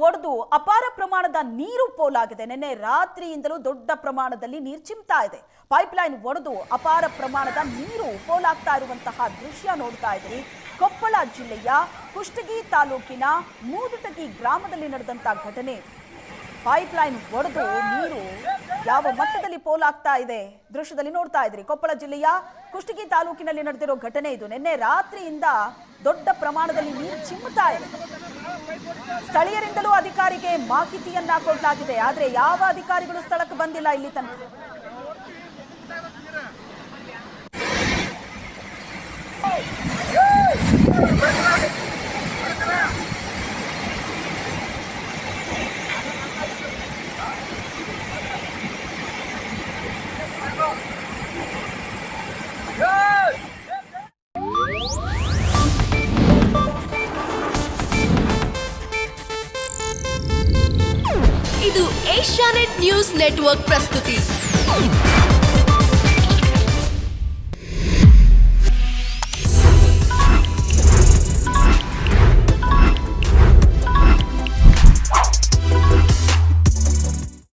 ಒಡೆದು ಅಪಾರ ಪ್ರಮಾಣದ ನೀರು ಪೋಲಾಗಿದೆ. ನಿನ್ನೆ ರಾತ್ರಿಯಿಂದಲೂ ದೊಡ್ಡ ಪ್ರಮಾಣದಲ್ಲಿ ನೀರು ಚಿಮ್ತಾ ಇದೆ. ಪೈಪ್ಲೈನ್ ಒಡೆದು ಅಪಾರ ಪ್ರಮಾಣದ ನೀರು ಪೋಲಾಗ್ತಾ ಇರುವಂತಹ ದೃಶ್ಯ ನೋಡ್ತಾ ಇದ್ದೀರಿ. ಕೊಪ್ಪಳ ಜಿಲ್ಲೆಯ ಕುಷ್ಟಗಿ ತಾಲೂಕಿನ ಮೂದುಟಗಿ ಗ್ರಾಮದಲ್ಲಿ ನಡೆದಂತ ಘಟನೆ. ಪೈಪ್ಲೈನ್ ಒಡೆದು ನೀರು ಯಾವ ಮಟ್ಟದಲ್ಲಿ ಪೋಲಾಗ್ತಾ ಇದೆ ದೃಶ್ಯದಲ್ಲಿ ನೋಡ್ತಾ ಇದ್ರಿ. ಕೊಪ್ಪಳ ಜಿಲ್ಲೆಯ ಕುಷ್ಟಗಿ ತಾಲೂಕಿನಲ್ಲಿ ನಡೆದಿರೋ ಘಟನೆ ಇದು. ನಿನ್ನೆ ರಾತ್ರಿಯಿಂದ ದೊಡ್ಡ ಪ್ರಮಾಣದಲ್ಲಿ ನೀರು ಚಿಮ್ಮುತ್ತಾ ಇದೆ. ಸ್ಥಳೀಯರಿಂದಲೂ ಅಧಿಕಾರಿಗೆ ಮಾಹಿತಿಯನ್ನ ಕೊಡಲಾಗಿದೆ, ಆದ್ರೆ ಯಾವ ಅಧಿಕಾರಿಗಳು ಸ್ಥಳಕ್ಕೆ ಬಂದಿಲ್ಲ ಇಲ್ಲಿ ತನಕ. ಇದು ಏಷ್ಯಾನೆಟ್ ನ್ಯೂಸ್ ನೆಟ್ವರ್ಕ್ ಪ್ರಸ್ತುತಿ.